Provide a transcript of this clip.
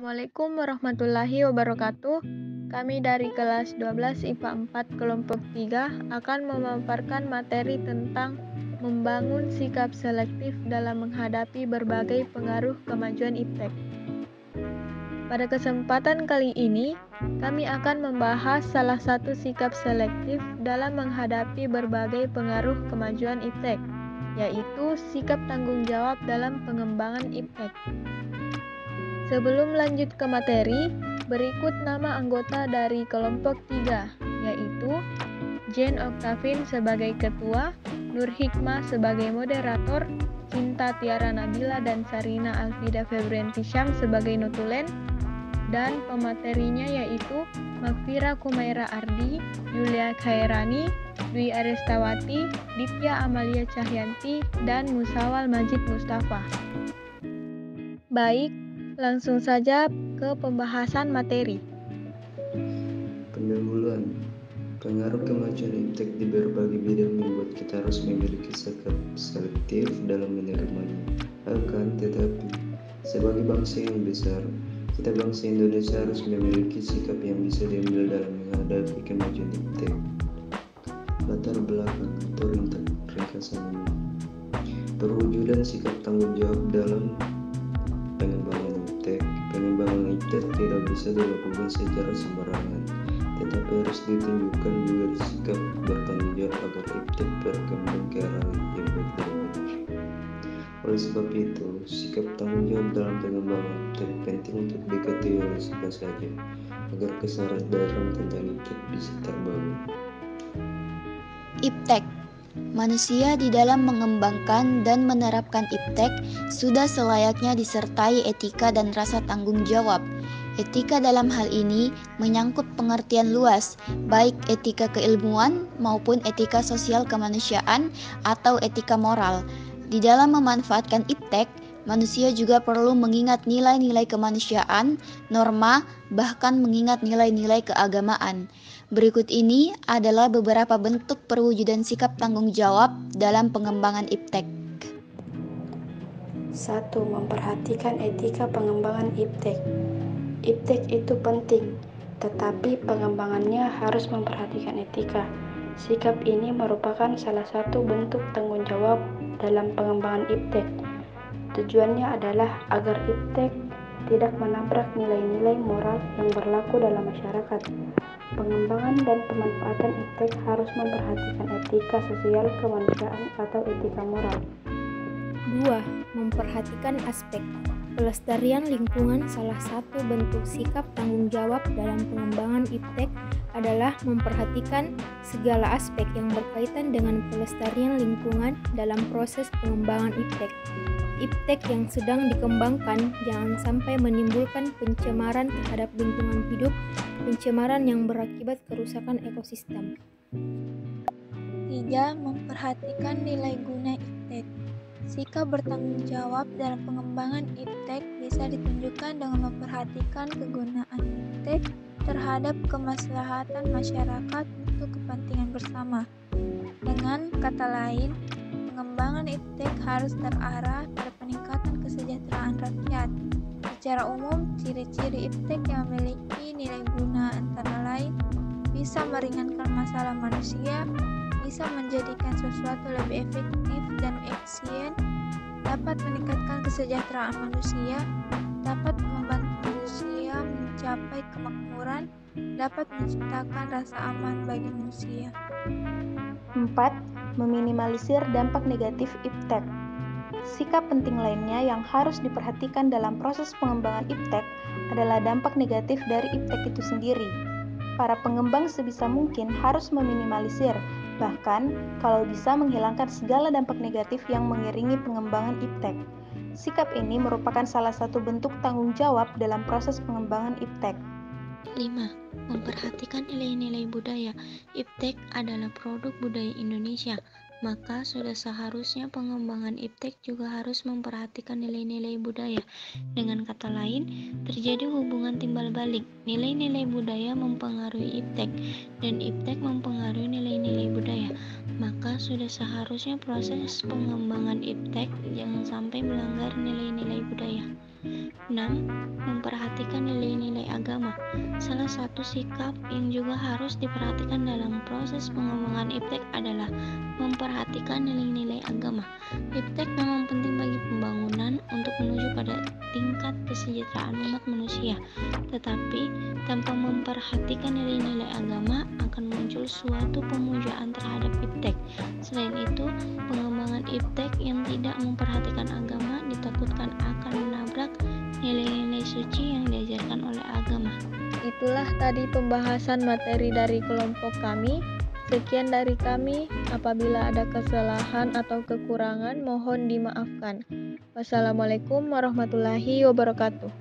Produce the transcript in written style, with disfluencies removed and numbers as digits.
Assalamualaikum warahmatullahi wabarakatuh. Kami dari kelas 12 IPA 4 kelompok 3 akan memaparkan materi tentang membangun sikap selektif dalam menghadapi berbagai pengaruh kemajuan iptek. Pada kesempatan kali ini, kami akan membahas salah satu sikap selektif dalam menghadapi berbagai pengaruh kemajuan iptek, yaitu sikap tanggung jawab dalam pengembangan iptek. Sebelum lanjut ke materi, berikut nama anggota dari kelompok 3, yaitu Jane Octavin sebagai ketua, Nur Hikmah sebagai moderator, Cinta Tiara Nabila dan Sarina Alfida Febrianti Syam sebagai notulen, dan pematerinya yaitu Magfira Kumaira Ardi, Yulia Khairani, Dwi Arestawati, Ditya Amalia Cahyanti, dan Musawal Majid Mustafa. Baik, langsung saja ke pembahasan materi. Pendahuluan. Pengaruh kemajuan iptek di berbagai bidang membuat kita harus memiliki sikap selektif dalam menerimanya. Akan tetapi, sebagai bangsa yang besar, kita bangsa Indonesia harus memiliki sikap yang bisa diambil dalam menghadapi kemajuan iptek. Latar belakang atau ringkasan ini. Perwujudan sikap tanggung jawab dalam pengembangan iptek. Pengembangan iptek tidak bisa dilakukan secara sembarangan, tetapi harus ditunjukkan juga sikap bertanggung jawab agar iptek berkembang ke arah yang baik dan benar. Oleh sebab itu, sikap tanggung jawab dalam pengembangan iptek penting untuk diketahui oleh siapa saja, agar kesadaran tentang iptek bisa terbangun. Iptek. Manusia di dalam mengembangkan dan menerapkan iptek sudah selayaknya disertai etika dan rasa tanggung jawab. Etika dalam hal ini menyangkut pengertian luas, baik etika keilmuan maupun etika sosial kemanusiaan atau etika moral. Di dalam memanfaatkan iptek, manusia juga perlu mengingat nilai-nilai kemanusiaan, norma, bahkan mengingat nilai-nilai keagamaan. Berikut ini adalah beberapa bentuk perwujudan sikap tanggung jawab dalam pengembangan iptek. 1. Memperhatikan etika pengembangan iptek. Iptek itu penting, tetapi pengembangannya harus memperhatikan etika. Sikap ini merupakan salah satu bentuk tanggung jawab dalam pengembangan iptek. Tujuannya adalah agar iptek tidak menabrak nilai-nilai moral yang berlaku dalam masyarakat. Pengembangan dan pemanfaatan iptek harus memperhatikan etika sosial kemanusiaan atau etika moral. 2. Memperhatikan aspek pelestarian lingkungan. Salah satu bentuk sikap tanggung jawab dalam pengembangan iptek adalah memperhatikan segala aspek yang berkaitan dengan pelestarian lingkungan dalam proses pengembangan iptek. Iptek yang sedang dikembangkan jangan sampai menimbulkan pencemaran terhadap lingkungan hidup, pencemaran yang berakibat kerusakan ekosistem. 3. Memperhatikan nilai guna iptek. Sikap bertanggung jawab dalam pengembangan iptek bisa ditunjukkan dengan memperhatikan kegunaan iptek terhadap kemaslahatan masyarakat untuk kepentingan bersama. Dengan kata lain, pengembangan iptek harus terarah pada peningkatan kesejahteraan rakyat. Secara umum, ciri-ciri iptek yang memiliki nilai guna antara lain bisa meringankan masalah manusia, bisa menjadikan sesuatu lebih efektif dan efisien, dapat meningkatkan kesejahteraan manusia, dapat membantu manusia mencapai kemakmuran, dapat menciptakan rasa aman bagi manusia. 4. Meminimalisir dampak negatif iptek. Sikap penting lainnya yang harus diperhatikan dalam proses pengembangan iptek adalah dampak negatif dari iptek itu sendiri. Para pengembang sebisa mungkin harus meminimalisir, bahkan kalau bisa menghilangkan segala dampak negatif yang mengiringi pengembangan iptek. Sikap ini merupakan salah satu bentuk tanggung jawab dalam proses pengembangan iptek. 5. Memperhatikan nilai-nilai budaya. Iptek adalah produk budaya Indonesia, maka sudah seharusnya pengembangan iptek juga harus memperhatikan nilai-nilai budaya. Dengan kata lain, terjadi hubungan timbal balik. Nilai-nilai budaya mempengaruhi iptek, dan iptek mempengaruhi nilai-nilai budaya. Maka sudah seharusnya proses pengembangan iptek jangan sampai melanggar nilai-nilai budaya. 6. Memperhatikan nilai-nilai agama. Salah satu sikap yang juga harus diperhatikan dalam proses pengembangan iptek adalah memperhatikan nilai-nilai agama. Iptek memang penting bagi pembangunan untuk menuju pada tingkat kesejahteraan umat manusia. Tetapi, tanpa memperhatikan nilai-nilai agama akan muncul suatu pemujaan terhadap iptek. Selain itu, pengembangan iptek yang tidak memperhatikan agama ditakutkan akan menabrak nilai-nilai suci yang diajarkan oleh agama. Itulah tadi pembahasan materi dari kelompok kami. Sekian dari kami. Apabila ada kesalahan atau kekurangan, mohon dimaafkan. Wassalamualaikum warahmatullahi wabarakatuh.